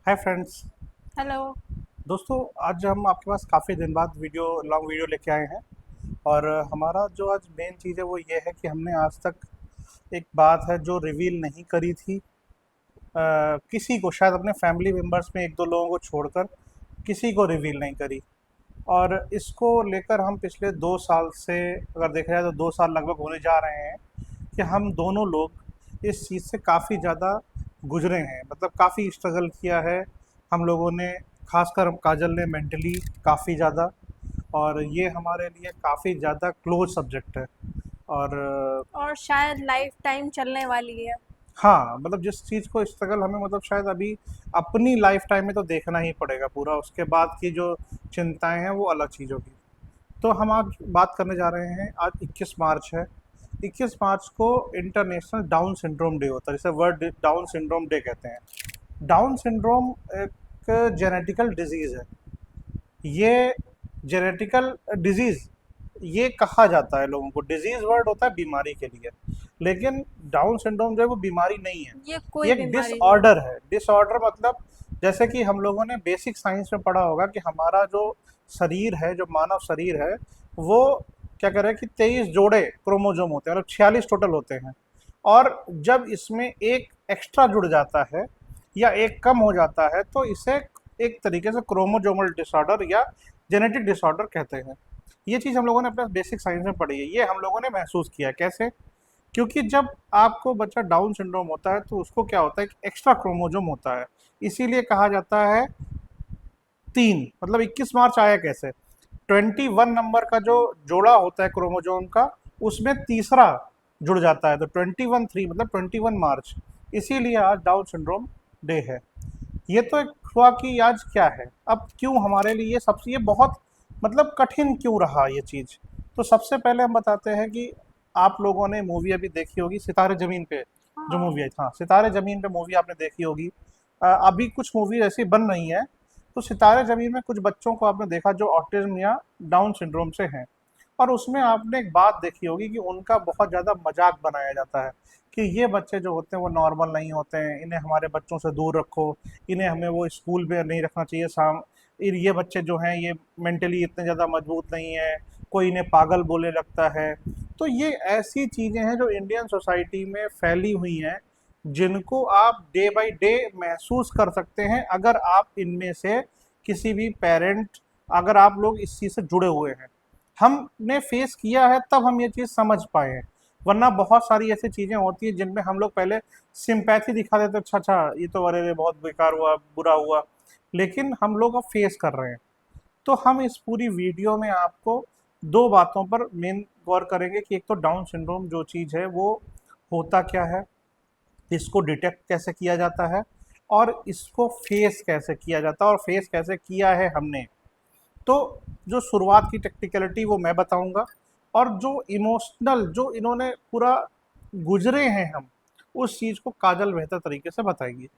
Hi friends. Hello. दोस्तों, आज हम आपके पास काफ़ी दिन बाद लॉन्ग वीडियो लेके आए हैं। और हमारा जो आज मेन चीज़ है वो ये है कि हमने आज तक एक बात है जो रिवील नहीं करी थी, किसी को, शायद अपने फैमिली मेम्बर्स में एक दो लोगों को छोड़कर किसी को रिवील नहीं करी। और इसको लेकर हम पिछले 2 साल से, अगर देखा जाए तो 2 साल लगभग होने जा रहे हैं कि हम दोनों लोग इस चीज़ से काफ़ी ज़्यादा गुजरे हैं, मतलब काफ़ी स्ट्रगल किया है हम लोगों ने, खासकर काजल ने मेंटली काफ़ी ज़्यादा। और ये हमारे लिए काफ़ी ज़्यादा क्लोज सब्जेक्ट है। और और शायद लाइफ टाइम चलने वाली है। हाँ, मतलब जिस चीज़ को स्ट्रगल हमें, मतलब शायद अभी अपनी लाइफ टाइम में तो देखना ही पड़ेगा पूरा, उसके बाद की जो चिंताएं हैं वो अलग चीज़ों की। तो हम आज बात करने जा रहे हैं, आज 21 मार्च है। 21 मार्च को इंटरनेशनल डाउन सिंड्रोम डे होता है, जिसे वर्ल्ड डाउन सिंड्रोम डे कहते हैं। डाउन सिंड्रोम एक जेनेटिकल डिजीज़ है। ये जेनेटिकल डिजीज़ ये कहा जाता है लोगों को, डिजीज़ वर्ड होता है बीमारी के लिए, लेकिन डाउन सिंड्रोम जो है वो बीमारी नहीं है। ये ये कोई एक बीमारी नहीं है। डिसऑर्डर है। डिसऑर्डर मतलब, जैसे कि हम लोगों ने बेसिक साइंस में पढ़ा होगा कि हमारा जो शरीर है, जो मानव शरीर है, वो क्या कह रहे हैं कि 23 जोड़े क्रोमोजोम होते हैं, मतलब 46 टोटल होते हैं। और जब इसमें एक एक्स्ट्रा जुड़ जाता है या एक कम हो जाता है तो इसे एक तरीके से क्रोमोजोमल डिसऑर्डर या जेनेटिक डिसऑर्डर कहते हैं। ये चीज़ हम लोगों ने अपने बेसिक साइंस में पढ़ी है, ये हम लोगों ने महसूस किया। कैसे? क्योंकि जब आपको बच्चा डाउन सिंड्रोम होता है तो उसको क्या होता है, एक एक्स्ट्रा क्रोमोजोम होता है। इसीलिए कहा जाता है तीन, मतलब 21 मार्च आया कैसे, 21 नंबर का जो जोड़ा होता है क्रोमोजोम का, उसमें तीसरा जुड़ जाता है, तो 21 3 मतलब 21 मार्च। इसीलिए आज डाउन सिंड्रोम डे है। ये तो एक हुआ कि आज क्या है। अब क्यों हमारे लिए ये सबसे, ये बहुत मतलब कठिन क्यों रहा ये चीज़। तो सबसे पहले हम बताते हैं कि आप लोगों ने मूवी अभी देखी होगी सितारे ज़मीन पे, जो हाँ। मूवी आई, हाँ सितारे ज़मीन पे मूवी आपने देखी होगी। अभी कुछ मूवी ऐसी बन रही हैं। तो सितारे ज़मीन में कुछ बच्चों को आपने देखा जो ऑटिज्म या डाउन सिंड्रोम से हैं। और उसमें आपने एक बात देखी होगी कि उनका बहुत ज़्यादा मजाक बनाया जाता है कि ये बच्चे जो होते हैं वो नॉर्मल नहीं होते हैं, इन्हें हमारे बच्चों से दूर रखो, इन्हें हमें वो स्कूल में नहीं रखना चाहिए। ये बच्चे जो हैं ये मेंटली इतने ज़्यादा मजबूत नहीं है, कोई इन्हें पागल बोलने लगता है। तो ये ऐसी चीज़ें हैं जो इंडियन सोसाइटी में फैली हुई हैं, जिनको आप डे बाय डे महसूस कर सकते हैं अगर आप इनमें से किसी भी पेरेंट, अगर आप लोग इस चीज़ से जुड़े हुए हैं। हमने फेस किया है तब हम ये चीज़ समझ पाए हैं, वरना बहुत सारी ऐसी चीज़ें होती हैं जिनमें हम लोग पहले सिंपैथी दिखा देते, अच्छा अच्छा ये तो अरे रे बहुत बेकार हुआ, बुरा हुआ, लेकिन हम लोग अब फेस कर रहे हैं। तो हम इस पूरी वीडियो में आपको दो बातों पर मेन गौर करेंगे कि एक तो डाउन सिंड्रोम जो चीज़ है वो होता क्या है, इसको डिटेक्ट कैसे किया जाता है, और इसको फेस कैसे किया जाता है, और फेस कैसे किया है हमने। तो जो शुरुआत की टेक्निकलिटी वो मैं बताऊंगा, और जो इमोशनल जो इन्होंने पूरा गुजरे हैं हम, उस चीज़ को काजल बेहतर तरीके से बताएगी।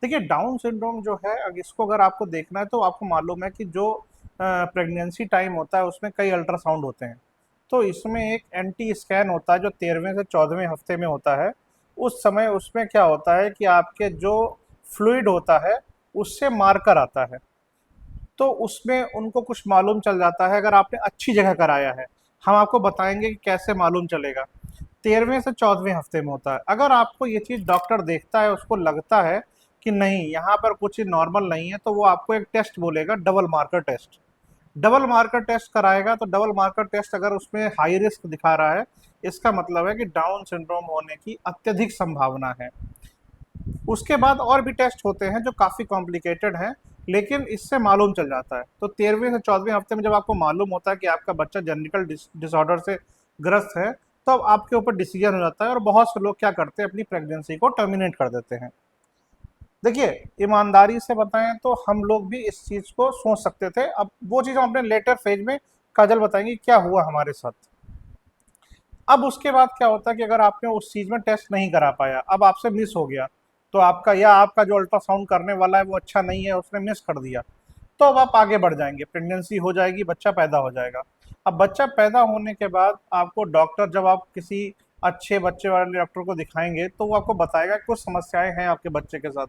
देखिए, डाउन सिंड्रोम जो है, अगर इसको अगर आपको देखना है तो आपको मालूम है कि जो प्रेगनेंसी टाइम होता है उसमें कई अल्ट्रासाउंड होते हैं। तो इसमें एक एंटी स्कैन होता है जो 13वें से 14वें हफ्ते में होता है। उस समय उसमें क्या होता है कि आपके जो फ्लूइड होता है उससे मार्कर आता है, तो उसमें उनको कुछ मालूम चल जाता है अगर आपने अच्छी जगह कराया है। हम आपको बताएंगे कि कैसे मालूम चलेगा। 13वें से 14वें हफ्ते में होता है। अगर आपको ये चीज़ डॉक्टर देखता है, उसको लगता है कि नहीं यहाँ पर कुछ नॉर्मल नहीं है, तो वो आपको एक टेस्ट बोलेगा, double marker test. Double marker test कराएगा, तो डबल मार्कर टेस्ट अगर उसमें हाई रिस्क दिखा रहा है, इसका मतलब है कि डाउन सिंड्रोम होने की अत्यधिक संभावना है। उसके बाद और भी टेस्ट होते हैं जो काफ़ी कॉम्प्लिकेटेड हैं, लेकिन इससे मालूम चल जाता है। तो 13वें से 14वें हफ्ते में जब आपको मालूम होता है कि आपका बच्चा जेनेटिकल डिसऑर्डर से ग्रस्त है, तो अब आपके ऊपर डिसीजन हो जाता है, और बहुत से लोग क्या करते हैं, अपनी प्रेगनेंसी को टर्मिनेट कर देते हैं। देखिए, ईमानदारी से बताएं तो हम लोग भी इस चीज़ को सोच सकते थे। अब वो चीज़ हम अपने लेटर फेज में काजल बताएंगी क्या हुआ हमारे साथ। अब उसके बाद क्या होता है कि अगर आपने उस चीज़ में टेस्ट नहीं करा पाया, अब आपसे मिस हो गया, तो आपका, या आपका जो अल्ट्रासाउंड करने वाला है वो अच्छा नहीं है, उसने मिस कर दिया, तो अब आप आगे बढ़ जाएंगे, प्रेगनेंसी हो जाएगी, बच्चा पैदा हो जाएगा। अब बच्चा पैदा होने के बाद आपको डॉक्टर, जब आप किसी अच्छे बच्चे वाले डॉक्टर को दिखाएंगे तो वो आपको बताएगा कि कुछ समस्याएं हैं आपके बच्चे के साथ।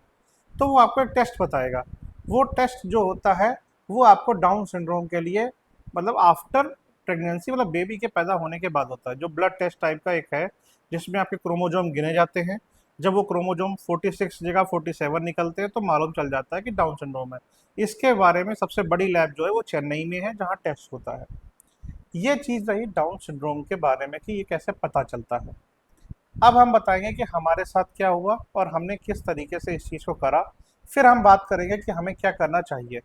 तो वो आपको एक टेस्ट बताएगा। वो टेस्ट जो होता है वो आपको डाउन सिंड्रोम के लिए मतलब आफ्टर प्रेगनेंसी मतलब बेबी के पैदा होने के बाद होता है, जो ब्लड टेस्ट टाइप का एक है जिसमें आपके क्रोमोजोम गिने जाते हैं। जब वो क्रोमोजोम 46 जगह 47 निकलते हैं तो मालूम चल जाता है कि डाउन सिंड्रोम है। इसके बारे में सबसे बड़ी लैब जो है वो चेन्नई में है जहाँ टेस्ट होता है। ये चीज़ रही डाउन सिंड्रोम के बारे में कि ये कैसे पता चलता है। अब हम बताएंगे कि हमारे साथ क्या हुआ और हमने किस तरीके से इस चीज़ को करा। फिर हम बात करेंगे कि हमें क्या करना चाहिए।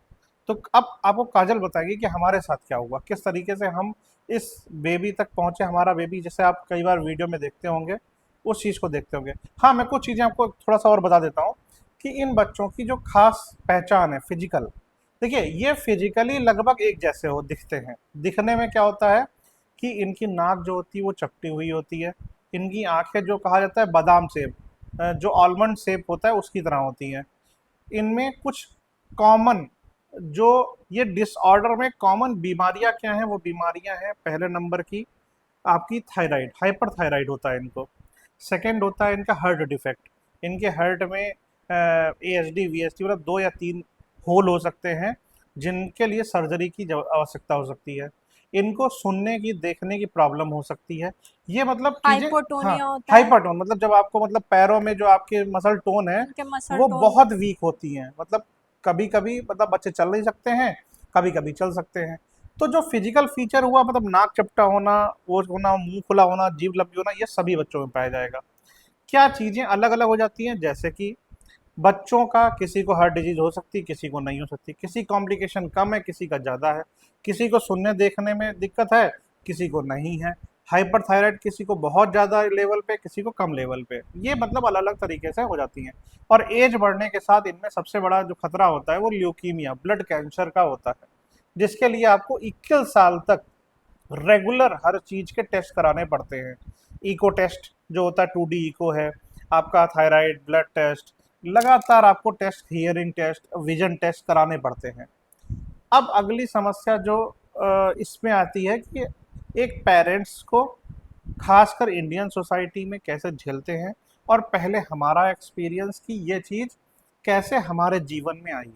तो अब आपको काजल बताएगी कि हमारे साथ क्या हुआ, किस तरीके से हम इस बेबी तक पहुंचे। हमारा बेबी जैसे आप कई बार वीडियो में देखते होंगे, उस चीज़ को देखते होंगे। हाँ, मैं कुछ चीज़ें आपको थोड़ा सा और बता देता हूँ कि इन बच्चों की जो खास पहचान है फिजिकल, देखिए ये फिजिकली लगभग एक जैसे हो दिखते हैं। दिखने में क्या होता है कि इनकी नाक जो होती है वो चपटी हुई होती है। इनकी आंखें जो कहा जाता है बादाम सेप, जो आलमंड शेप होता है उसकी तरह होती हैं। इनमें कुछ कॉमन जो ये डिसऑर्डर में कॉमन बीमारियां क्या हैं, वो बीमारियां हैं पहले नंबर की आपकी थायराइड, हाइपर थायराइड होता है इनको। सेकंड होता है इनका हार्ट डिफेक्ट। इनके हार्ट में ASD VSD मतलब 2 या 3 होल हो सकते हैं जिनके लिए सर्जरी की आवश्यकता हो सकती है। इनको सुनने की देखने की प्रॉब्लम हो सकती है। ये मतलब चीजें। हाँ, हाइपोटोनिया होता है, हाइपरटोन मतलब जब आपको मतलब पैरों में जो आपके मसल टोन है उनके मसल वो टोन। बहुत वीक होती हैं। मतलब कभी कभी मतलब बच्चे चल नहीं सकते हैं, कभी कभी चल सकते हैं। तो जो फिजिकल फीचर हुआ मतलब नाक चपटा होना, वो होना, मुंह खुला होना, जीभ लंबी होना, ये सभी बच्चों में पाया जाएगा। क्या चीजें अलग अलग हो जाती हैं, जैसे कि बच्चों का किसी को हार्ट डिजीज हो सकती है, किसी को नहीं हो सकती, किसी कॉम्प्लिकेशन कम है, किसी का ज़्यादा है, किसी को सुनने देखने में दिक्कत है, किसी को नहीं है। हाइपर थायराइड किसी को बहुत ज़्यादा लेवल पे, किसी को कम लेवल पे, ये मतलब अलग अलग तरीके से हो जाती हैं। और एज बढ़ने के साथ इनमें सबसे बड़ा जो खतरा होता है वो ल्यूकीमिया, ब्लड कैंसर का होता है, जिसके लिए आपको 21 साल तक रेगुलर हर चीज के टेस्ट कराने पड़ते हैं। इको टेस्ट जो होता है 2D इको है आपका, थायराइड, ब्लड टेस्ट, लगातार आपको test, hearing test, vision test कराने पड़ते हैं। अब अगली समस्या जो इसमें आती है कि एक पेरेंट्स को खासकर इंडियन सोसाइटी में कैसे झेलते हैं, और पहले हमारा एक्सपीरियंस कि ये चीज़ कैसे हमारे जीवन में आई।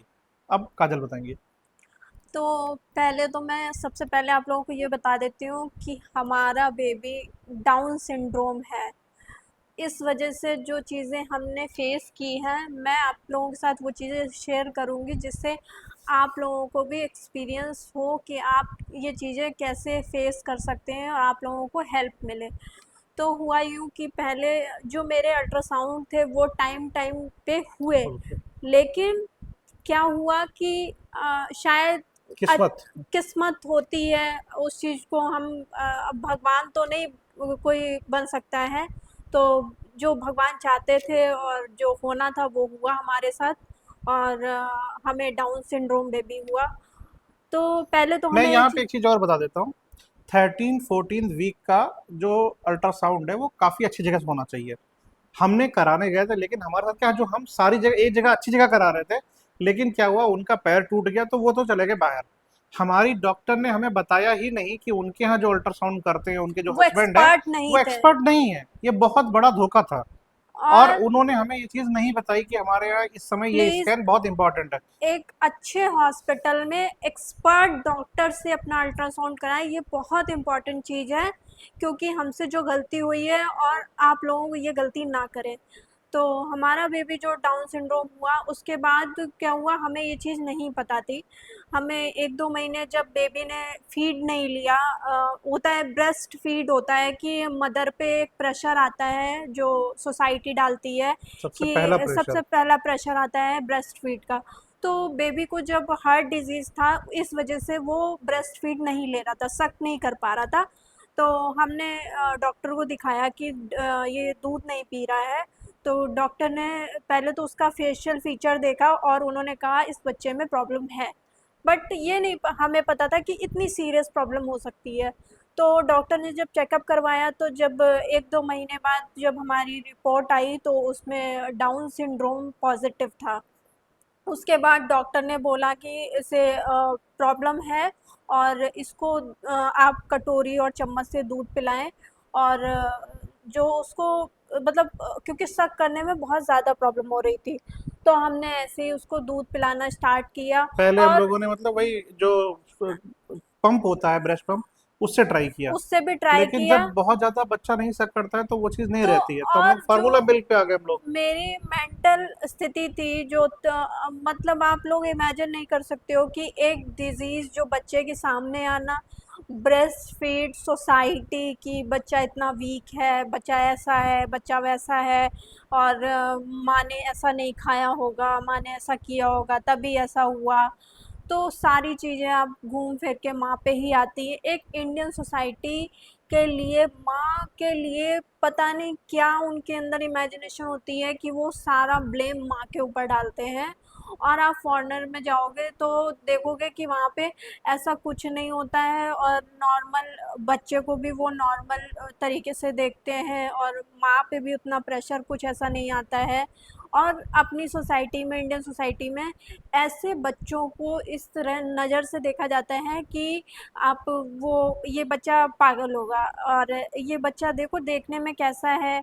अब काजल बताएंगे। तो पहले तो मैं सबसे पहले आप लोगों को ये बता देती हूँ कि हमारा बेबी डाउन सिंड्रोम है। इस वजह से जो चीज़ें हमने फेस की हैं, मैं आप लोगों के साथ वो चीज़ें शेयर करूँगी जिससे आप लोगों को भी एक्सपीरियंस हो कि आप ये चीज़ें कैसे फेस कर सकते हैं और आप लोगों को हेल्प मिले। तो हुआ यूँ कि पहले जो मेरे अल्ट्रासाउंड थे वो टाइम टाइम पे हुए, लेकिन क्या हुआ कि शायद किस्मत। किस्मत होती है उस चीज़ को हम अब भगवान तो नहीं कोई बन सकता है। तो जो भगवान चाहते थे और जो होना था वो हुआ हमारे साथ, और हमें डाउन सिंड्रोम बेबी हुआ। तो पहले तो मैं हमें ये यहाँ पे चीज़। एक चीज़ और बता देता हूँ। 13-14 वीक का जो अल्ट्रासाउंड है वो काफ़ी अच्छी जगह से होना चाहिए। हमने कराने गए थे लेकिन हमारे साथ क्या, जो हम सारी जगह एक जगह अच्छी जगह करा रहे थे, लेकिन क्या हुआ उनका पैर टूट गया तो वो तो चले गए बाहर। हमारी डॉक्टर ने हमें बताया ही नहीं कि उनके यहाँ जो अल्ट्रासाउंड करते हैं उनके जो वो हस्बैंड है एक्सपर्ट नहीं वो थे। एक्सपर्ट नहीं है। ये बहुत बड़ा धोखा था। और और उन्होंने हमें ये चीज़ नहीं बताई कि हमारे यहाँ इस समय ये प्लीज़ स्कैन बहुत इंपॉर्टेंट है। एक अच्छे हॉस्पिटल में एक्सपर्ट डॉक्टर से अपना अल्ट्रासाउंड कराएं, ये बहुत इम्पॉर्टेंट चीज़ है, क्योंकि हमसे जो गलती हुई है और आप लोगों को ये गलती ना करें। तो हमारा बेबी जो डाउन सिंड्रोम हुआ उसके बाद क्या हुआ, हमें ये चीज़ नहीं पता थी। हमें 1-2 महीने जब बेबी ने फीड नहीं लिया, होता है ब्रेस्ट फीड होता है कि मदर पे एक प्रेशर आता है जो सोसाइटी डालती है सबसे पहला कि प्रेशर। सबसे पहला प्रेशर आता है ब्रेस्ट फीड का। तो बेबी को जब हार्ट डिजीज़ था इस वजह से वो ब्रेस्ट फीड नहीं ले रहा था, सक नहीं कर पा रहा था। तो हमने डॉक्टर को दिखाया कि ये दूध नहीं पी रहा है। तो डॉक्टर ने पहले तो उसका फेशियल फीचर देखा और उन्होंने कहा इस बच्चे में प्रॉब्लम है। बट ये नहीं हमें पता था कि इतनी सीरियस प्रॉब्लम हो सकती है। तो डॉक्टर ने जब चेकअप करवाया तो जब 1-2 महीने बाद जब हमारी रिपोर्ट आई तो उसमें डाउन सिंड्रोम पॉजिटिव था। उसके बाद डॉक्टर ने बोला कि इसे प्रॉब्लम है और इसको आप कटोरी और चम्मच से दूध पिलाएं। और जो उसको मतलब क्योंकि शक करने में बहुत ज़्यादा प्रॉब्लम हो रही थी, तो हमने ऐसे ही उसको दूध पिलाना स्टार्ट किया। पहले हम और लोगों ने मतलब वही जो पंप होता है, ब्रेस्ट पंप, उससे ट्राई किया। उससे भी ट्राई लेकिन किया। जब बहुत ज्यादा बच्चा नहीं सक करता है तो वो चीज़ नहीं तो रहती है, तो हम लोग और जो फार्मूला मिल्क पे आ गए हम लोग। मेरी मेंटल स्थिति थी जो मतलब आप लोग इमेजिन नहीं कर सकते हो कि एक डिजीज जो बच्चे के सामने आना, ब्रेस्ट फीड सोसाइटी की बच्चा इतना वीक है, बच्चा ऐसा है, बच्चा वैसा है, और माँ ने ऐसा नहीं खाया होगा, माँ ने ऐसा किया होगा तभी ऐसा हुआ। तो सारी चीज़ें अब घूम फिर के माँ पे ही आती हैं। एक इंडियन सोसाइटी के लिए, माँ के लिए पता नहीं क्या उनके अंदर इमेजिनेशन होती है कि वो सारा ब्लेम माँ के ऊपर डालते हैं। और आप फॉरेनर में जाओगे तो देखोगे कि वहाँ पे ऐसा कुछ नहीं होता है, और नॉर्मल बच्चे को भी वो नॉर्मल तरीके से देखते हैं, और माँ पे भी उतना प्रेशर कुछ ऐसा नहीं आता है। और अपनी सोसाइटी में, इंडियन सोसाइटी में ऐसे बच्चों को इस तरह नज़र से देखा जाता है कि आप वो ये बच्चा पागल होगा, और ये बच्चा देखो देखने में कैसा है,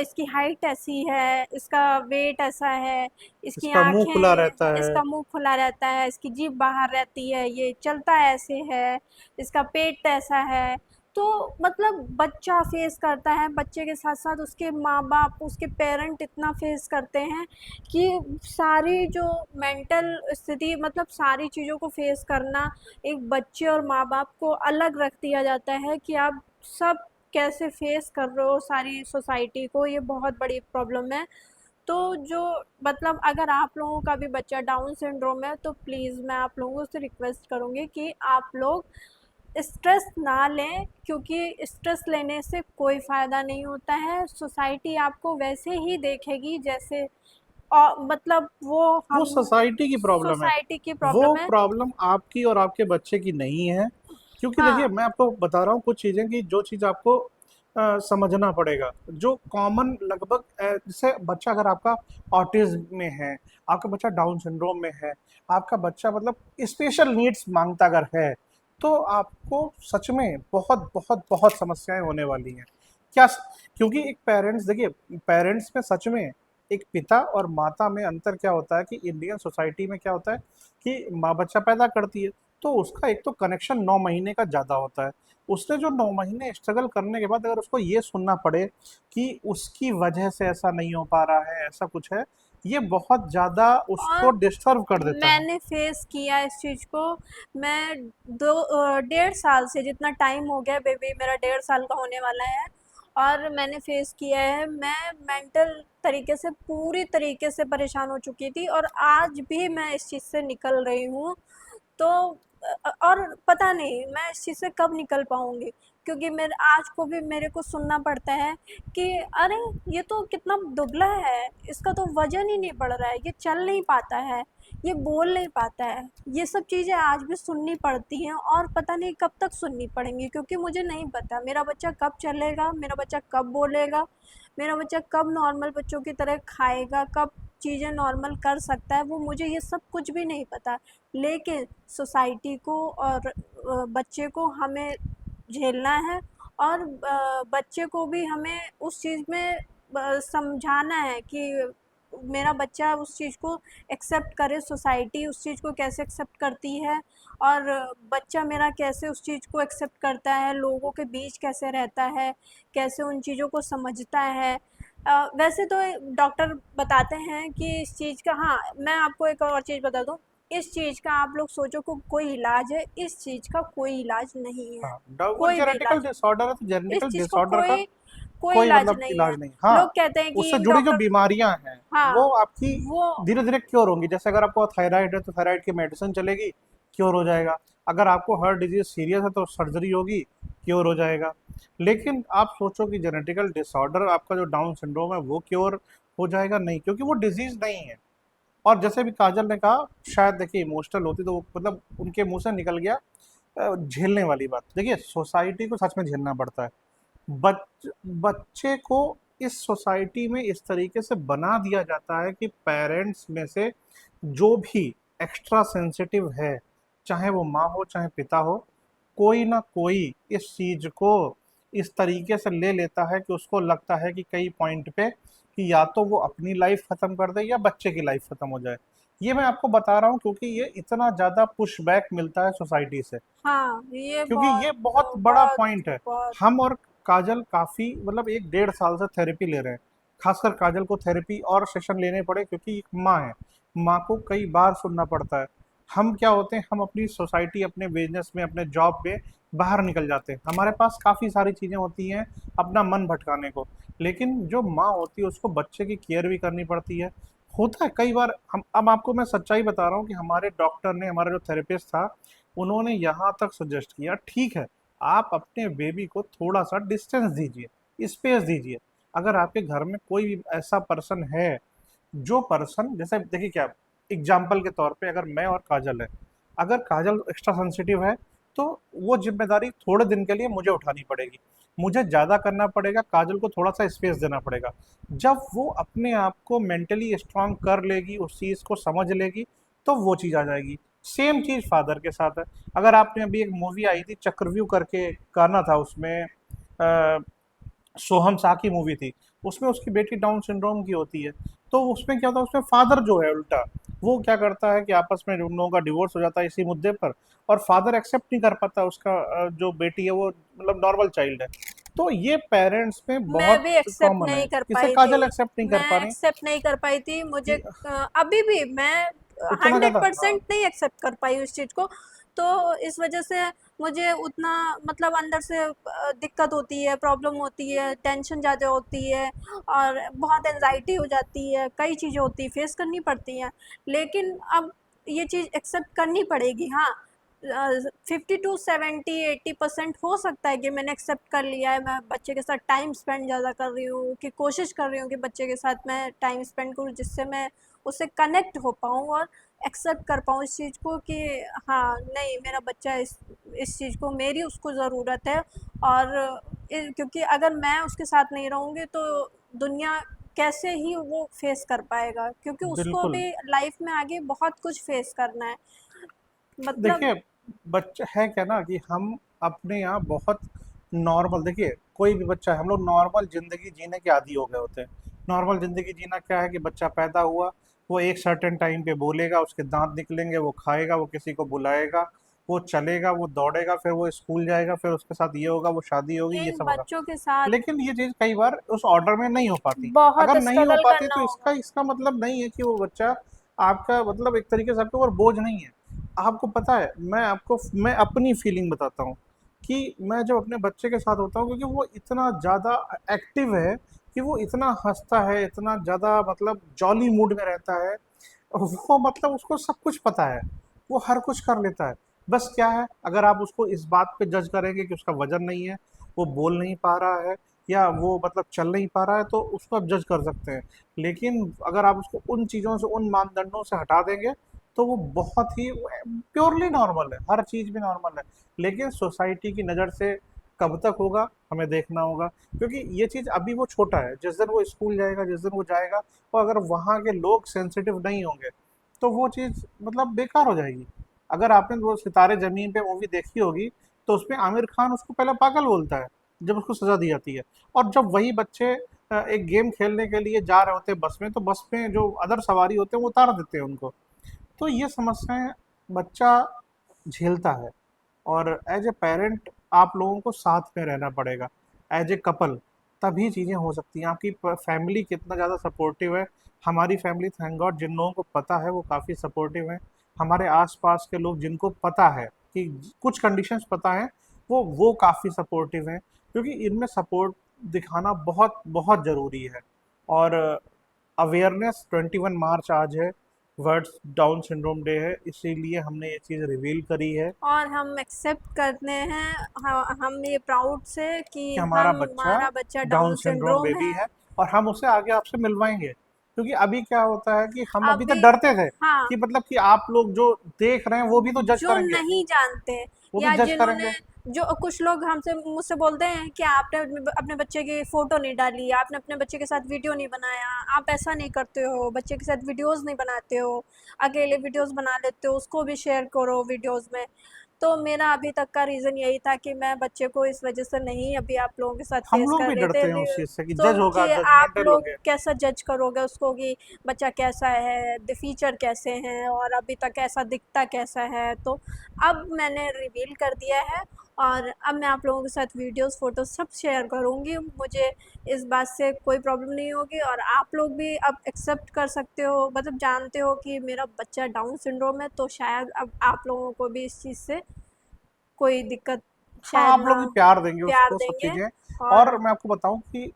इसकी हाइट ऐसी है, इसका वेट ऐसा है, इसकी इसका मुंह खुला आँखें, रहता है। इसका मुँह खुला रहता है, इसकी जीभ बाहर रहती है, ये चलता ऐसे है, इसका पेट ऐसा है। तो मतलब बच्चा फेस करता है, बच्चे के साथ-साथ उसके माँ-बाप, उसके पेरेंट इतना फेस करते हैं कि सारी जो मेंटल स्थिति, मतलब सारी चीज़ों को फेस करना, एक बच्चे और माँ-बाप को अलग रख दिया जाता है कि आप सब कैसे फेस कर रहे हो सारी सोसाइटी को, ये बहुत बड़ी प्रॉब्लम है। तो जो मतलब अगर आप लोगों का भी बच्चा डाउन सिंड्रोम है तो प्लीज़ मैं आप लोगों से रिक्वेस्ट करूँगी कि आप लोग स्ट्रेस ना लें, क्योंकि स्ट्रेस लेने से कोई फ़ायदा नहीं होता है। सोसाइटी आपको वैसे ही देखेगी जैसे, मतलब वो वो हम सोसाइटी की प्रॉब्लम है, सोसाइटी की वो प्रॉब्लम है। प्रॉब्लम आपकी और आपके बच्चे की नहीं है। क्योंकि देखिए, हाँ, मैं आपको बता रहा हूँ कुछ चीज़ें कि जो चीज़ आपको समझना पड़ेगा, जो कॉमन लगभग जैसे बच्चा अगर आपका ऑटिज्म में है, आपका बच्चा डाउन सिंड्रोम में है, आपका बच्चा मतलब स्पेशल नीड्स मांगता अगर है, तो आपको सच में बहुत बहुत बहुत समस्याएं होने वाली हैं। क्या? क्योंकि एक पेरेंट्स, देखिए, पेरेंट्स में सच में एक पिता और माता में अंतर क्या होता है कि इंडियन सोसाइटी में क्या होता है कि माँ बच्चा पैदा करती है, तो उसका एक तो कनेक्शन 9 महीने का ज़्यादा होता है। उसने जो 9 महीने स्ट्रगल करने के बाद अगर उसको ये सुनना पड़े कि उसकी वजह से ऐसा नहीं हो पा रहा है, ऐसा कुछ है, ये बहुत ज़्यादा उसको और डिस्टर्ब कर देता है। मैंने फेस किया इस चीज़ को। मैं 1.5 साल से, जितना टाइम हो गया, बेबी मेरा 1.5 साल का होने वाला है, और मैंने फेस किया है। मैं मेंटल तरीके से, पूरी तरीके से परेशान हो चुकी थी, और आज भी मैं इस चीज़ से निकल रही हूँ। तो और पता नहीं मैं इस चीज़ से कब निकल पाऊँगी, क्योंकि मेरे आज को भी मेरे को सुनना पड़ता है कि अरे ये तो कितना दुबला है, इसका तो वज़न ही नहीं बढ़ रहा है, ये चल नहीं पाता है, ये बोल नहीं पाता है। ये सब चीज़ें आज भी सुननी पड़ती हैं, और पता नहीं कब तक सुननी पड़ेंगी, क्योंकि मुझे नहीं पता मेरा बच्चा कब चलेगा, मेरा बच्चा कब बोलेगा, मेरा बच्चा कब नॉर्मल बच्चों की तरह खाएगा, कब चीज़ें नॉर्मल कर सकता है, वो मुझे ये सब कुछ भी नहीं पता। लेकिन सोसाइटी को और बच्चे को हमें झेलना है, और बच्चे को भी हमें उस चीज़ में समझाना है कि मेरा बच्चा उस चीज़ को एक्सेप्ट करे, सोसाइटी उस चीज़ को कैसे एक्सेप्ट करती है, और बच्चा मेरा कैसे उस चीज़ को एक्सेप्ट करता है, लोगों के बीच कैसे रहता है, कैसे उन चीज़ों को समझता है। वैसे तो डॉक्टर बताते हैं कि इस चीज़ का, हाँ, मैं आपको एक और चीज़ बता दूँ, इस चीज़ का आप लोग सोचो को कोई इलाज है, इस चीज़ का कोई इलाज नहीं है, हाँ, वो कोई भी जेनेटिकल इलाज डिसऑर्डर है, तो इस जेनेटिकल चीज़ का डिसऑर्डर का कोई कोई कोई इलाज मतलब नहीं है। इलाज नहीं। हाँ, लोग कहते हैं उससे कि जुड़ी जो डॉक्टर, बीमारियां हैं हाँ, वो आपकी वो धीरे धीरे क्योर होंगी। जैसे अगर आपको थायराइड है तो थायराइड की मेडिसिन चलेगी, क्योर हो जाएगा। अगर आपको हार्ट डिजीज सीरियस है तो सर्जरी होगी, क्योर हो जाएगा। लेकिन आप सोचो कि जेनेटिकल डिसऑर्डर, आपका जो डाउन सिंड्रोम है, वो क्योर हो जाएगा? नहीं, क्योंकि वो डिजीज नहीं है। और जैसे भी काजल ने कहा, शायद देखिए इमोशनल होती तो मतलब उनके मुंह से निकल गया झेलने वाली बात। देखिए, सोसाइटी को सच में झेलना पड़ता है। बच्चे को इस सोसाइटी में इस तरीके से बना दिया जाता है कि पेरेंट्स में से जो भी एक्स्ट्रा सेंसिटिव है, चाहे वो माँ हो चाहे पिता हो, कोई ना कोई इस चीज को इस तरीके से ले लेता है कि उसको लगता है कि कई पॉइंट पे कि या तो वो अपनी लाइफ खत्म कर दे या बच्चे की लाइफ खत्म हो जाए। ये मैं आपको बता रहा हूँ क्योंकि ये इतना ज्यादा पुश बैक मिलता है सोसाइटी से, हाँ, ये क्योंकि बहुत ये बहुत बड़ा बहुत पॉइंट है। बहुत हम और काजल काफी मतलब 1 डेढ़ साल से थेरेपी ले रहे हैं। खासकर काजल को थेरेपी और सेशन लेने पड़े क्योंकि एक माँ है, माँ को कई बार सुनना पड़ता है। हम क्या होते हैं, हम अपनी सोसाइटी, अपने बिजनेस में, अपने जॉब में बाहर निकल जाते हैं, हमारे पास काफ़ी सारी चीज़ें होती हैं अपना मन भटकाने को। लेकिन जो माँ होती है उसको बच्चे की केयर भी करनी पड़ती है। होता है कई बार, हम अब आपको मैं सच्चाई बता रहा हूँ कि हमारे डॉक्टर ने, हमारा जो थेरेपिस्ट था, उन्होंने यहाँ तक सजेस्ट किया, ठीक है आप अपने बेबी को थोड़ा सा डिस्टेंस दीजिए, स्पेस दीजिए। अगर आपके घर में कोई भी ऐसा पर्सन है, जो पर्सन, जैसे देखिए क्या, एग्जाम्पल के तौर पे अगर मैं और काजल है, अगर काजल एक्स्ट्रा सेंसिटिव है तो वो जिम्मेदारी थोड़े दिन के लिए मुझे उठानी पड़ेगी, मुझे ज़्यादा करना पड़ेगा, काजल को थोड़ा सा स्पेस देना पड़ेगा। जब वो अपने आप को मेंटली स्ट्रांग कर लेगी, उस चीज़ को समझ लेगी, तो वो चीज़ आ जाएगी। सेम चीज़ फादर के साथ है। अगर आपने अभी एक मूवी आई थी चक्रव्यूह करके, गाना था उसमें, सोहम शाह की मूवी थी, उसमें उसकी बेटी डाउन सिंड्रोम की होती है। तो उसमें क्या होता है, उसमें फादर जो है उल्टा, वो क्या करता है कि आपस में उन लोगों का डिवोर्स हो जाता है इसी मुद्दे पर, और फादर एक्सेप्ट नहीं कर पाता उसका जो बेटी है वो मतलब नॉर्मल चाइल्ड है। तो ये पेरेंट्स में मैं बहुत भी एक्सेप्ट कॉमन है, नहीं कर इसे पाई काजल थी। एक्सेप्ट नहीं कर मैं पा रही एक्सेप्ट नहीं कर पाई थी, मुझे कि अभी भी मैं उतना हंड्रेड ज्यादा, हाँ। परसेंट नहीं एक्सेप्ट कर पाई उस चीज़ को। तो इस वजह से मुझे उतना मतलब अंदर से दिक्कत होती है, प्रॉब्लम होती है, टेंशन ज़्यादा होती है और बहुत एनजाइटी हो जाती है, कई चीज़ें होती हैं, फेस करनी पड़ती हैं। लेकिन अब ये चीज़ एक्सेप्ट करनी पड़ेगी। हाँ, 50 to 70 80% हो सकता है कि मैंने एक्सेप्ट कर लिया है, मैं बच्चे के साथ टाइम स्पेंड ज़्यादा कर रही हूँ, कि कोशिश कर रही हूँ कि बच्चे के साथ मैं टाइम स्पेंड करूँ जिससे मैं उससे कनेक्ट हो पाऊँ और एक्सेप्ट कर पाऊँ इस चीज़ को कि हाँ, नहीं मेरा बच्चा इस चीज़ को मेरी उसको ज़रूरत है। और क्योंकि अगर मैं उसके साथ नहीं रहूँगी तो दुनिया कैसे ही वो फेस कर पाएगा, क्योंकि उसको बिल्कुल। भी लाइफ में आगे बहुत कुछ फेस करना है। मतलब देखिए, बच्चा है क्या ना कि हम अपने यहाँ बहुत नॉर्मल, देखिए कोई भी बच्चा है, हम लोग नॉर्मल जिंदगी जीने के आदी हो गए होते हैं। नॉर्मल जिंदगी जीना क्या है कि बच्चा पैदा हुआ, वो एक सर्टेन टाइम पे बोलेगा, उसके दांत निकलेंगे, वो खाएगा, वो किसी को बुलाएगा, वो चलेगा, वो दौड़ेगा, फिर वो स्कूल जाएगा, फिर उसके साथ ये होगा, वो शादी होगी, ये इन सब होगा। बच्चों के साथ लेकिन ये चीज़ कई बार उस ऑर्डर में नहीं हो पाती। बहुत अगर नहीं हो स्ट्रगल पाती करना तो इसका होगा। इसका मतलब नहीं है कि वो बच्चा आपका मतलब एक तरीके से आपके ऊपर बोझ नहीं है। आपको पता है, मैं अपनी फीलिंग बताता हूँ कि मैं जब अपने बच्चे के साथ होता हूँ, क्योंकि वो इतना ज़्यादा एक्टिव है, कि वो इतना हंसता है, इतना ज़्यादा मतलब जॉली मूड में रहता है, वो मतलब उसको सब कुछ पता है, वो हर कुछ कर लेता है। बस क्या है, अगर आप उसको इस बात पे जज करेंगे कि उसका वजन नहीं है, वो बोल नहीं पा रहा है, या वो मतलब चल नहीं पा रहा है, तो उसको आप जज कर सकते हैं। लेकिन अगर आप उसको उन चीज़ों से, उन मानदंडों से हटा देंगे, तो वो बहुत ही प्योरली नॉर्मल है, हर चीज़ में नॉर्मल है। लेकिन सोसाइटी की नज़र से कब तक होगा, हमें देखना होगा। क्योंकि ये चीज़ अभी वो छोटा है, जिस दिन वो स्कूल जाएगा, जिस दिन वो जाएगा, और अगर वहाँ के लोग सेंसिटिव नहीं होंगे, तो वो चीज़ मतलब बेकार हो जाएगी। अगर आपने वो सितारे ज़मीन पे मूवी देखी होगी, तो उसमें आमिर खान उसको पहले पागल बोलता है, जब उसको सज़ा दी जाती है। और जब वही बच्चे एक गेम खेलने के लिए जा रहे होते हैं बस में, तो बस में जो अदर सवारी होते हैं वो उतार देते हैं उनको। तो ये समस्याएं बच्चा झेलता है, और एज ए पेरेंट आप लोगों को साथ में रहना पड़ेगा, एज ए कपल, तभी चीज़ें हो सकती हैं। आपकी फैमिली कितना ज़्यादा सपोर्टिव है, हमारी फैमिली थैंक गॉड, जिन लोगों को पता है वो काफ़ी सपोर्टिव हैं। हमारे आसपास के लोग जिनको पता है कि कुछ कंडीशंस पता है, वो काफ़ी सपोर्टिव हैं, क्योंकि इनमें सपोर्ट दिखाना बहुत बहुत ज़रूरी है। और अवेयरनेस, 21 मार्च आज है, वर्ल्ड डाउन सिंड्रोम डे है, इसीलिए हमने ये चीज़ रिवील करी है और हम एक्सेप्ट करते हैं, हम ये प्राउड से कि कि हमारा बच्चा हमारा बच्चा down down syndrome syndrome baby है। है, और हम उसे आगे आपसे मिलवाएंगे। क्योंकि अभी क्या होता है कि हम अभी तक अभी डरते थे हाँ, कि मतलब कि आप लोग जो देख रहे हैं वो भी तो जज जो करेंगे, नहीं जानते वो भी या जज जिन्होंने, करेंगे। जो कुछ लोग हमसे मुझसे बोलते हैं कि आपने अपने बच्चे की फ़ोटो नहीं डाली, आपने अपने बच्चे के साथ वीडियो नहीं बनाया, आप ऐसा नहीं करते हो, बच्चे के साथ वीडियोज़ नहीं बनाते हो, अकेले वीडियोज़ बना लेते हो, उसको भी शेयर करो वीडियोज़ में। तो मेरा अभी तक का रीज़न यही था कि मैं बच्चे को इस वजह से नहीं अभी आप लोगों के साथ हम फेस लोग कर भी रहे थे डरते हैं उस चीज से कि तो जज होगा, कि आप जजमेंटल लोग होंगे। कैसा जज करोगे उसको कि बच्चा कैसा है, द फीचर कैसे हैं और अभी तक ऐसा दिखता कैसा है। तो अब मैंने रिवील कर दिया है और अब मैं आप लोगों के साथ वीडियोस फोटोज सब शेयर करूँगी। मुझे इस बात से कोई प्रॉब्लम नहीं होगी और आप लोग भी अब एक्सेप्ट कर सकते हो, मतलब जानते हो कि मेरा बच्चा डाउन सिंड्रोम है, तो शायद अब आप लोगों को भी इस चीज़ से कोई दिक्कत हाँ, शायद आप ना लोग भी प्यार देंगे प्यार उसको, सब देंगे। चीजें। और और मैं आपको बताऊं कि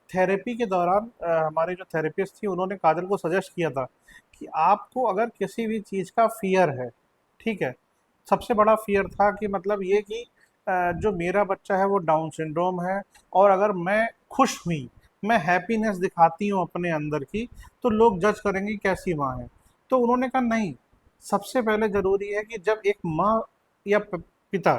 थेरेपी के दौरान हमारे जो थेरेपिस्ट थी उन्होंने काजल को सजेस्ट किया था कि आपको अगर किसी भी चीज का फियर है, ठीक है, सबसे बड़ा फियर था कि मतलब ये कि जो मेरा बच्चा है वो डाउन सिंड्रोम है, और अगर मैं खुश हुई, मैं हैप्पीनेस दिखाती हूँ अपने अंदर की, तो लोग जज करेंगे कैसी माँ है। तो उन्होंने कहा नहीं, सबसे पहले जरूरी है कि जब एक माँ या पिता,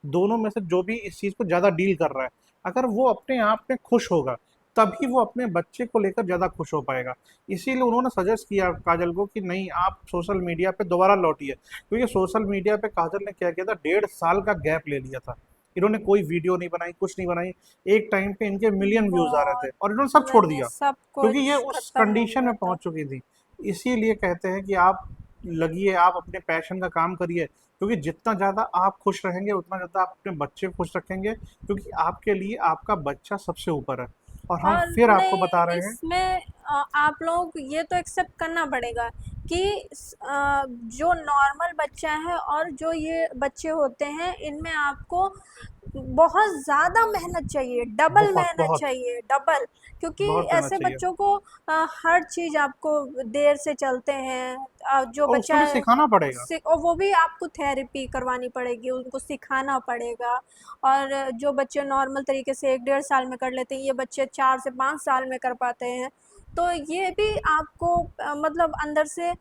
दोनों में से जो भी इस चीज को ज्यादा डील कर रहा है, अगर वो अपने आप में खुश होगा, तभी वो अपने बच्चे को लेकर ज्यादा खुश हो पाएगा। इसीलिए उन्होंने सजेस्ट किया काजल को कि नहीं, आप सोशल मीडिया पे दोबारा लौटिए, क्योंकि सोशल मीडिया पे काजल ने क्या किया था, 1.5 साल का गैप ले लिया था। इन्होंने कोई वीडियो नहीं बनाई, कुछ नहीं बनाई। एक टाइम पे इनके मिलियन व्यूज आ रहे थे बहुत और इन्होंने सब छोड़ मैंने दिया, सब क्योंकि ये कुछ उस खत्म हो कंडीशन गया में था। पहुंच चुकी थी। इसीलिए कहते हैं कि आप लगिए, आप अपने पैशन का काम करिए, क्योंकि जितना ज़्यादा आप खुश रहेंगे उतना ज़्यादा आप अपने बच्चे को खुश रखेंगे, क्योंकि आपके लिए आपका बच्चा सबसे ऊपर है। और हम और फिर आपको नहीं, बता रहे हैं। इसमें आप लोग ये तो एक्सेप्ट करना पड़ेगा कि जो नॉर्मल बच्चा है और जो ये बच्चे होते हैं इनमें आपको बहुत ज़्यादा मेहनत चाहिए, डबल बहुत मेहनत बहुत चाहिए, डबल। क्योंकि बहुत मेहनत ऐसे चाहिए, बच्चों को हर चीज़ आपको देर से चलते हैं, जो और उसके बच्चा लिए सिखाना पड़ेगा। और वो भी आपको थेरेपी करवानी पड़ेगी, उनको सिखाना पड़ेगा। और जो बच्चे नॉर्मल तरीके से 1 डेढ़ साल में कर लेते हैं, ये बच्चे 4 से 5 साल में कर पाते हैं। तो ये भी आपको मतलब अंदर से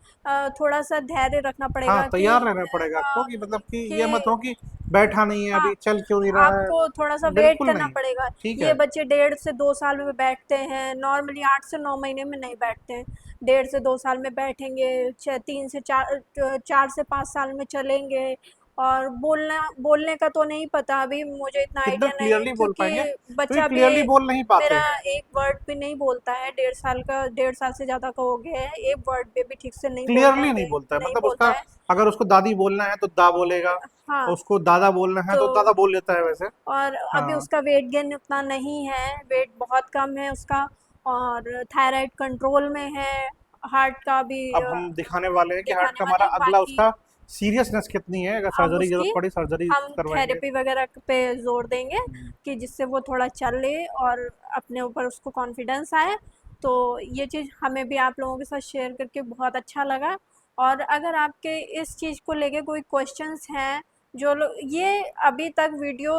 थोड़ा-सा धैर्य रखना हाँ, पड़ेगा कि तैयार रहना पड़ेगा आपको, कि मतलब कि ये मत कि हो कि बैठा नहीं है, हाँ, अभी चल क्यों नहीं रहा है। आपको थोड़ा-सा वेट बिल्कुल करना नहीं। पड़ेगा। ठीक ये है। बच्चे 1.5 से 2 साल में बैठते हैं, नॉर्मली 8 से 9 महीने में नहीं बैठते हैं। 1.5 से 2 साल में बैठेंगे, 3 से 4 से 5 साल में चलेंगे। और बोलने का तो नहीं पता, अभी मुझे इतना कितना आइडिया नहीं है क्लियरली बोल क्योंकि पाएंगे, क्योंकि बच्चा अभी क्लियरली बोल नहीं पाते मेरा हैं। एक वर्ड भी नहीं बोलता है, 1.5 साल से ज़्यादा का हो गया है, एक वर्ड पे भी ठीक से नहीं बोलने क्लियरली नहीं दे बोलता है, नहीं मतलब उसका, बोलता है। अगर उसको दादी बोलना है तो दा बोलेगा, हाँ, उसको दादा बोलना है तो तो दादा बोल लेता है वैसे। और अभी हाँ। उसका वेट गेन उतना नहीं है, वेट बहुत कम है उसका और थायराइड कंट्रोल में है, हार्ट का भी अब हम दिखाने वाले हैं कि हार्ट दिखाने का वाले हमारा हैं अगला बाकी। उसका सीरियसनेस कितनी है, अगर हम सर्जरी की जरूरत उसकी पड़ी सर्जरी हम करवाएंगे। थेरेपी वगैरह पे ज़ोर देंगे कि जिससे वो थोड़ा चल ले और अपने ऊपर उसको कॉन्फिडेंस आए। तो ये चीज़ हमें भी आप लोगों के साथ शेयर करके बहुत अच्छा लगा। और अगर आपके इस चीज़ को लेके कोई क्वेश्चंस हैं, जो लोग ये अभी तक वीडियो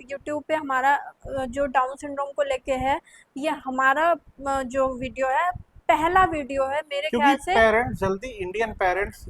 यूट्यूब पे हमारा जो डाउन सिंड्रोम को लेके है, ये हमारा जो वीडियो है पहला वीडियो है मेरे क्योंकि ख्याल से। पेरेंट्स जल्दी, इंडियन पेरेंट्स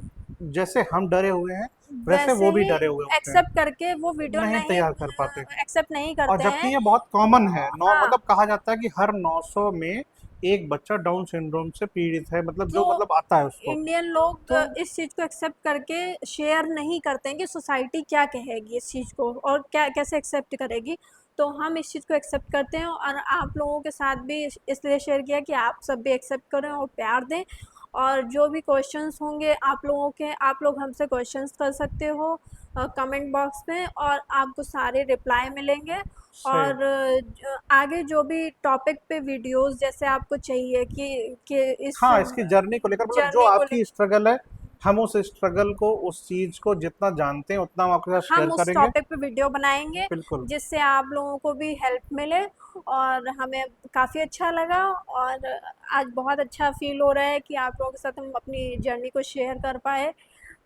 जैसे हम डरे हुए हैं, वैसे वैसे वो भी ही डरे हुए होते हैं, एक्सेप्ट करके वो वीडियो नहीं नहीं तैयार कर पाते। एक्सेप्ट नहीं और करते जबकि हैं। ये बहुत कॉमन है, नौ हाँ, मतलब कहा जाता है कि हर 900 में एक बच्चा डाउन सिंड्रोम से पीड़ित है, मतलब तो जो मतलब आता है उसको। इंडियन लोग तो इस चीज़ को एक्सेप्ट करके शेयर नहीं करते हैं कि सोसाइटी क्या कहेगी इस चीज़ को और क्या कैसे एक्सेप्ट करेगी। तो हम इस चीज़ को एक्सेप्ट करते हैं और आप लोगों के साथ भी इसलिए शेयर किया कि आप सब भी एक्सेप्ट करें और प्यार दें। और जो भी क्वेश्चंस होंगे आप लोगों के, आप लोग हमसे क्वेश्चंस कर सकते हो कमेंट बॉक्स में और आपको सारे रिप्लाई मिलेंगे। सही। और आगे जो भी टॉपिक पे वीडियोस जैसे आपको चाहिए कि इस हाँ, इसकी जर्नी को लेकर, मतलब जो जर्नी को ले आपकी स्ट्रगल है, हम उस स्ट्रगल को, उस चीज को जितना जानते हैं उतना हम आपके साथ शेयर हम उस करेंगे। टॉपिक पे वीडियो बनाएंगे बिल्कुल। जिससे आप लोगों को भी हेल्प मिले। और हमें काफ़ी अच्छा लगा और आज बहुत अच्छा फील हो रहा है कि आप लोगों के साथ हम अपनी जर्नी को शेयर कर पाए,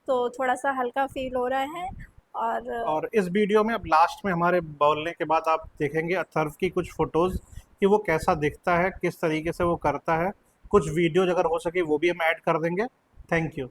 तो थोड़ा सा हल्का फील हो रहा है। और और इस वीडियो में अब लास्ट में हमारे बोलने के बाद आप देखेंगे अथर्व की कुछ फोटोज, कि वो कैसा दिखता है, किस तरीके से वो करता है। कुछ वीडियोज अगर हो सके वो भी हम ऐड कर देंगे। Thank you.